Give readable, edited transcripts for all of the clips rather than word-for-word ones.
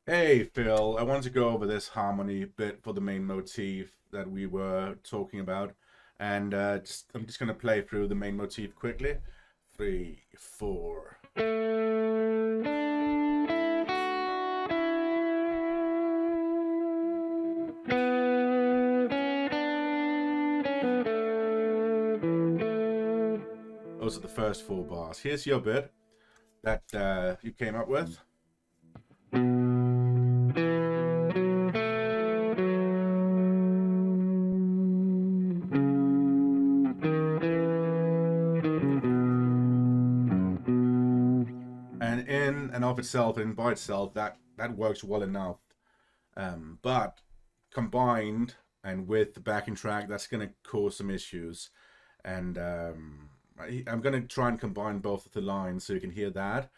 Hey Phil, I want to go over this harmony bit for the main motif that we were talking about, and I'm just gonna play through the main motif quickly. Three, four. Those are the first four bars. Here's your bit that you came up with. And in and of itself and by itself, that works well enough. But combined and with the backing track, that's going to cause some issues. And I'm going to try and combine both of the lines so you can hear that.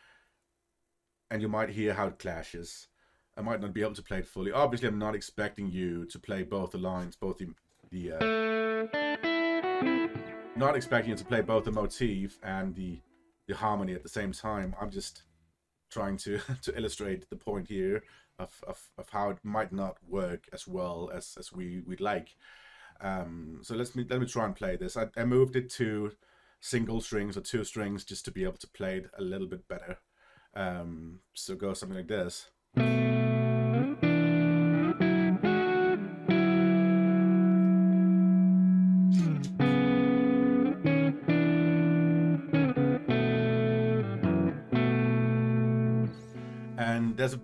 And you might hear how it clashes. I might not be able to play it fully. Obviously, I'm not expecting you to play both the lines, both not expecting you to play both the motif and the harmony at the same time. I'm just trying to to illustrate the point here of how it might not work as well as we'd like. So let me try and play this. I moved it to single strings or two strings just to be able to play it a little bit better. So go something like this. And there's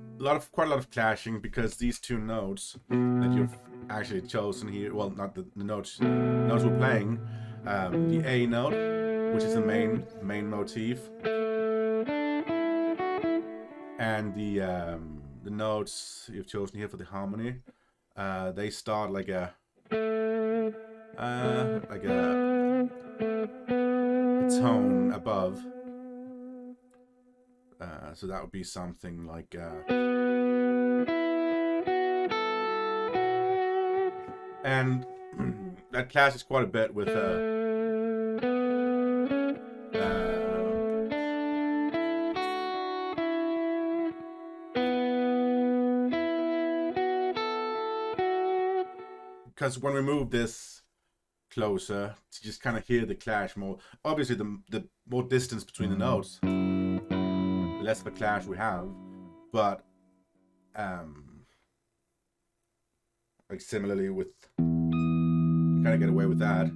quite a lot of clashing because these two notes that you've actually chosen here, well, not the notes we're playing, the A note, which is the main motif, and the notes you've chosen here for the harmony, they start like a tone above. So that would be something like and that clashes quite a bit with because when we move this closer to just kind of hear the clash more, obviously the more distance between the notes, the less of a clash we have, but like similarly with, you kind of get away with that,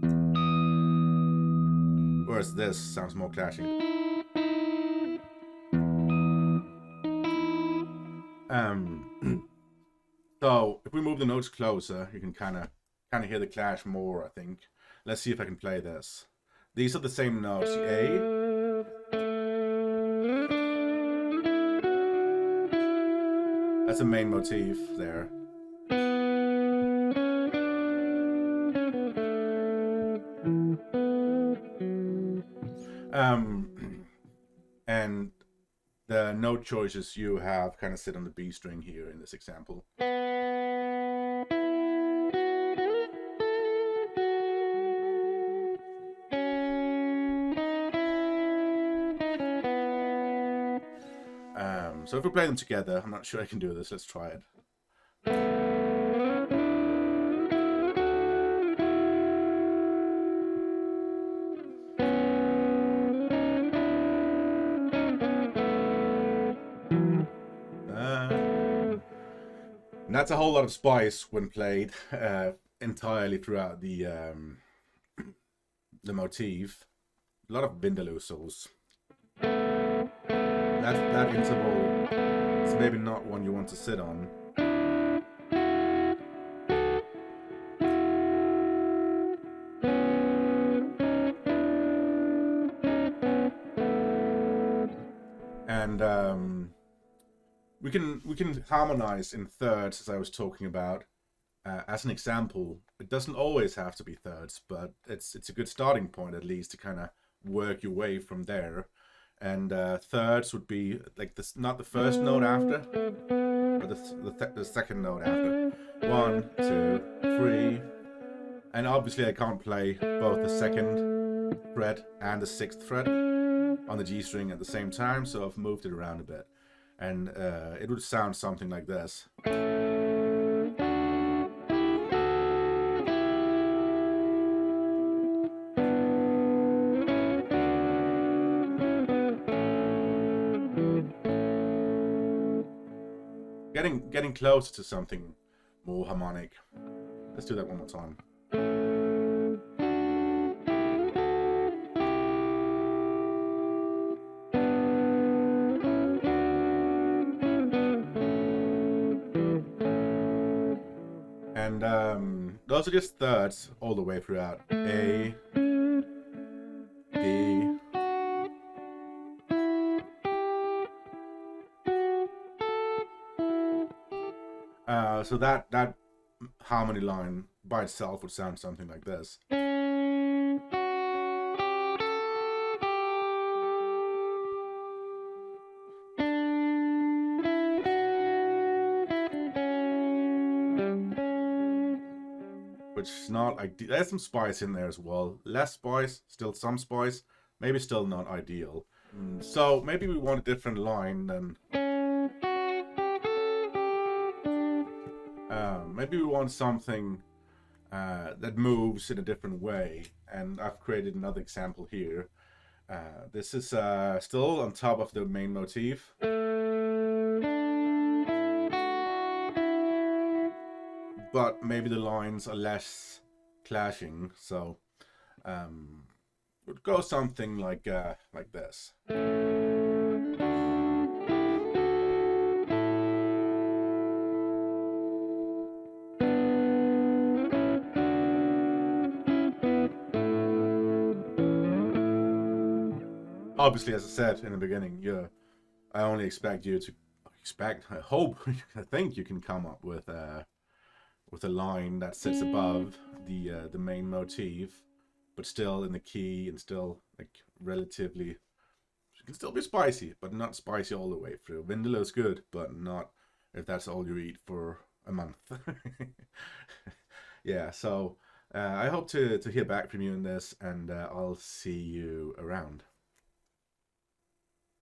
whereas this sounds more clashing. So if we move the notes closer, you can kind of hear the clash more, I think. Let's see if I can play this. These are the same notes, the A. That's the main motif there. And the note choices you have kind of sit on the B string here in this example. So if we play them together, I'm not sure I can do this. Let's try it. And that's a whole lot of spice when played entirely throughout the motif. A lot of Vindaloo souls. That interval is maybe not one you want to sit on. And we can harmonize in thirds, as I was talking about. As an example, it doesn't always have to be thirds, but it's a good starting point at least to kind of work your way from there. And thirds would be like this, not the first note after, but the second note after. 1, 2, 3. And obviously I can't play both the second fret and the sixth fret on the G string at the same time, so I've moved it around a bit. and it would sound something like this. Getting closer to something more harmonic. Let's do that one more time. And those are just thirds all the way throughout. A, D, so that harmony line by itself would sound something like this. Which is not ideal. There's some spice in there as well. Less spice, still some spice. Maybe still not ideal. So maybe we want a different line than... maybe we want something that moves in a different way. And I've created another example here. This is still on top of the main motif. But maybe the lines are less clashing, so it would go something like this. Obviously, as I said in the beginning, I only expect you to I hope, I think you can come up with a line that sits above the main motif, but still in the key and still like relatively. It can still be spicy, but not spicy all the way through. Vindaloo's good, but not if that's all you eat for a month. Yeah, so I hope to hear back from you in this, and I'll see you around.